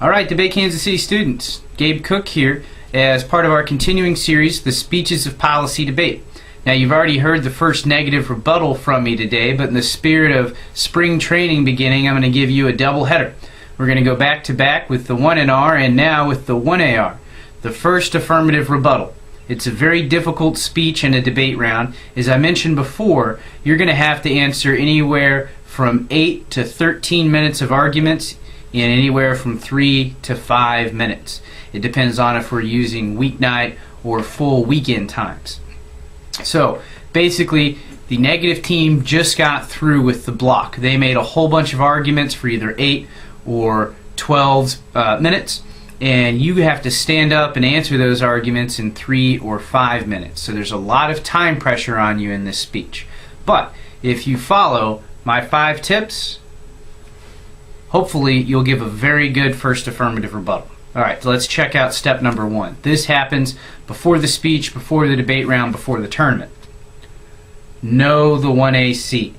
Alright, Debate Kansas City students, Gabe Cook here as part of our continuing series, The Speeches of Policy Debate. Now you've already heard the first negative rebuttal from me today, but in the spirit of spring training beginning, I'm going to give you a double header. We're going to go back to back with the 1NR and now with the 1AR, the first affirmative rebuttal. It's a very difficult speech in a debate round. As I mentioned before, you're going to have to answer anywhere from 8 to 13 minutes of arguments in anywhere from 3 to 5 minutes. It depends on if we're using weeknight or full weekend times. So basically, the negative team just got through with the block. They made a whole bunch of arguments for either 8 or 12 minutes, and you have to stand up and answer those arguments in 3 or 5 minutes. So there's a lot of time pressure on you in this speech. But if you follow my 5 tips, hopefully you'll give a very good first affirmative rebuttal. Alright, so let's check out step number 1. This happens before the speech, before the debate round, before the tournament. Know the 1AC.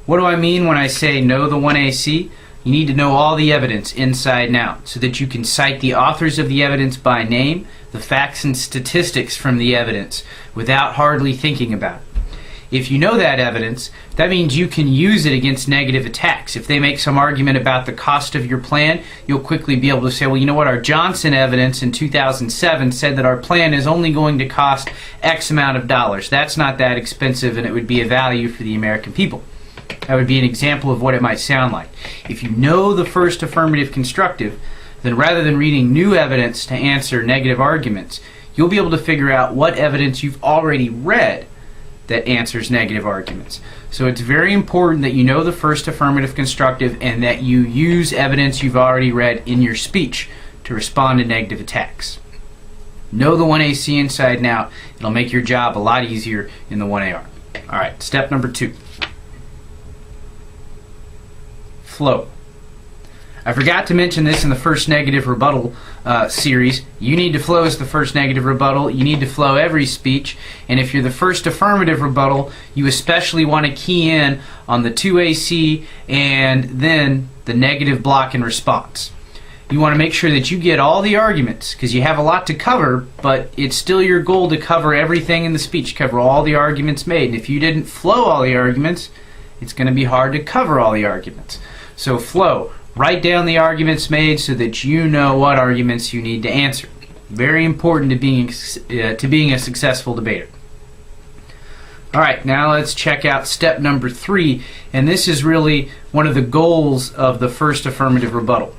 What do I mean when I say know the 1AC? You need to know all the evidence inside and out so that you can cite the authors of the evidence by name, the facts and statistics from the evidence, without hardly thinking about it. If you know that evidence, that means you can use it against negative attacks. If they make some argument about the cost of your plan, you'll quickly be able to say, well, you know what, our Johnson evidence in 2007 said that our plan is only going to cost X amount of dollars. That's not that expensive, and it would be a value for the American people. That would be an example of what it might sound like. If you know the first affirmative constructive, then rather than reading new evidence to answer negative arguments, you'll be able to figure out what evidence you've already read that answers negative arguments. So it's very important that you know the first affirmative constructive and that you use evidence you've already read in your speech to respond to negative attacks. Know the 1AC inside and out. It'll make your job a lot easier in the 1AR. Alright, step number 2. Flow. I forgot to mention this in the first negative rebuttal series. You need to flow as the first negative rebuttal. You need to flow every speech. And if you're the first affirmative rebuttal, you especially want to key in on the 2AC and then the negative block and response. You want to make sure that you get all the arguments because you have a lot to cover, but it's still your goal to cover everything in the speech, cover all the arguments made. And if you didn't flow all the arguments, it's going to be hard to cover all the arguments. So flow. Write down the arguments made so that you know what arguments you need to answer. Very important to being a successful debater. Alright, now let's check out step number 3, and this is really one of the goals of the first affirmative rebuttal.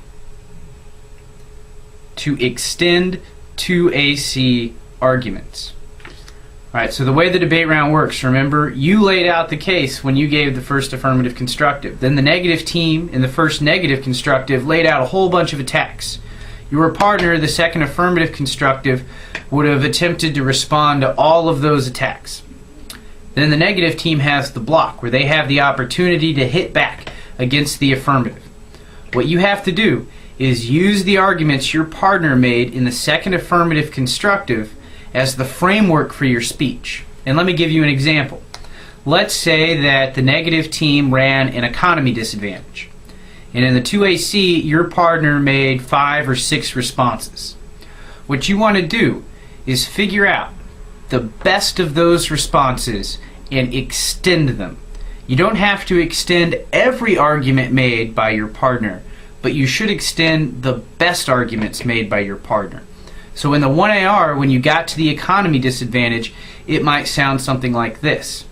To extend 2AC arguments. Alright, so the way the debate round works, remember, you laid out the case when you gave the first affirmative constructive. Then the negative team in the first negative constructive laid out a whole bunch of attacks. Your partner, the second affirmative constructive, would have attempted to respond to all of those attacks. Then the negative team has the block, where they have the opportunity to hit back against the affirmative. What you have to do is use the arguments your partner made in the second affirmative constructive as the framework for your speech. And let me give you an example. Let's say that the negative team ran an economy disadvantage. And in the 2AC, your partner made 5 or 6 responses. What you want to do is figure out the best of those responses and extend them. You don't have to extend every argument made by your partner, but you should extend the best arguments made by your partner. So in the 1AR, when you got to the economy disadvantage, it might sound something like this.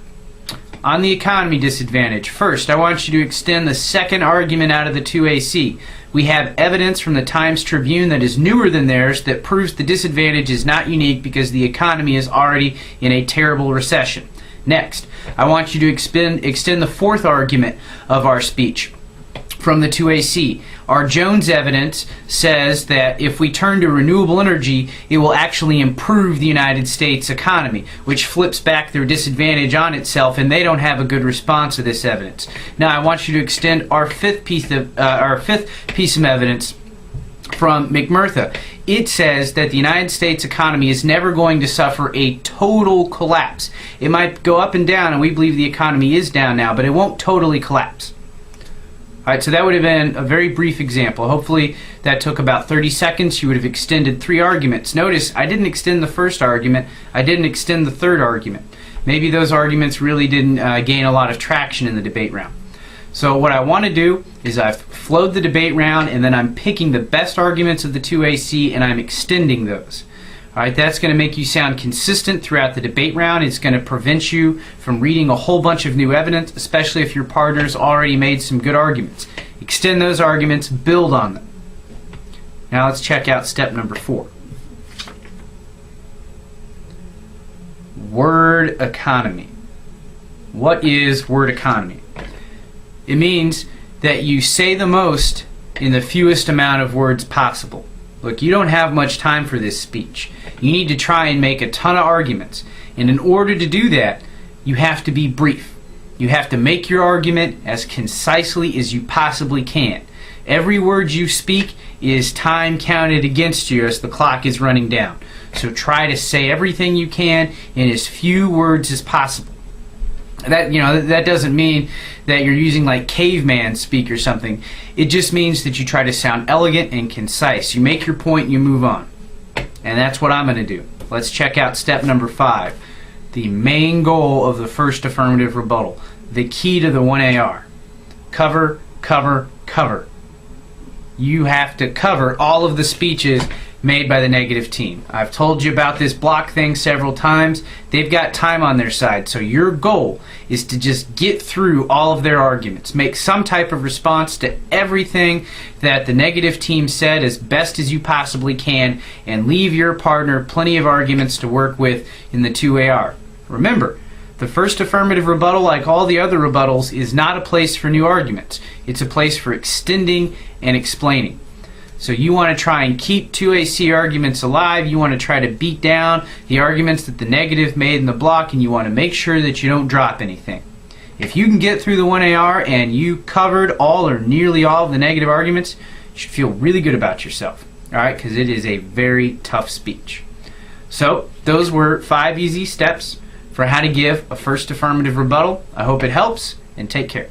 On the economy disadvantage, first, I want you to extend the second argument out of the 2AC. We have evidence from the Times Tribune that is newer than theirs that proves the disadvantage is not unique because the economy is already in a terrible recession. Next, I want you to extend the fourth argument of our speech from the 2AC. Our Jones evidence says that if we turn to renewable energy, it will actually improve the United States economy, which flips back their disadvantage on itself, and they don't have a good response to this evidence. Now, I want you to extend our fifth piece of evidence from McMurtha. It says that the United States economy is never going to suffer a total collapse. It might go up and down, and we believe the economy is down now, but it won't totally collapse. Alright, so that would have been a very brief example. Hopefully that took about 30 seconds. You would have extended 3 arguments. Notice I didn't extend the first argument. I didn't extend the third argument. Maybe those arguments really didn't gain a lot of traction in the debate round. So what I want to do is I've flowed the debate round, and then I'm picking the best arguments of the 2AC and I'm extending those. Alright, that's going to make you sound consistent throughout the debate round. It's going to prevent you from reading a whole bunch of new evidence, especially if your partner's already made some good arguments. Extend those arguments, build on them. Now let's check out step number 4. Word economy. What is word economy? It means that you say the most in the fewest amount of words possible. Look, you don't have much time for this speech. You need to try and make a ton of arguments. And in order to do that, you have to be brief. You have to make your argument as concisely as you possibly can. Every word you speak is time counted against you as the clock is running down. So try to say everything you can in as few words as possible. That doesn't mean that you're using like caveman speak or something. It just means that you try to sound elegant and concise. You make your point and you move on. And that's what I'm going to do. Let's check out step number 5. The main goal of the first affirmative rebuttal. The key to the 1AR. Cover, cover, cover. You have to cover all of the speeches made by the negative team. I've told you about this block thing several times. They've got time on their side, so your goal is to just get through all of their arguments. Make some type of response to everything that the negative team said as best as you possibly can, and leave your partner plenty of arguments to work with in the 2AR. Remember, the first affirmative rebuttal, like all the other rebuttals, is not a place for new arguments. It's a place for extending and explaining. So you want to try and keep 2AC arguments alive. You want to try to beat down the arguments that the negative made in the block, and you want to make sure that you don't drop anything. If you can get through the 1AR and you covered all or nearly all of the negative arguments, you should feel really good about yourself. Alright, because it is a very tough speech. So those were 5 easy steps for how to give a first affirmative rebuttal. I hope it helps, and take care.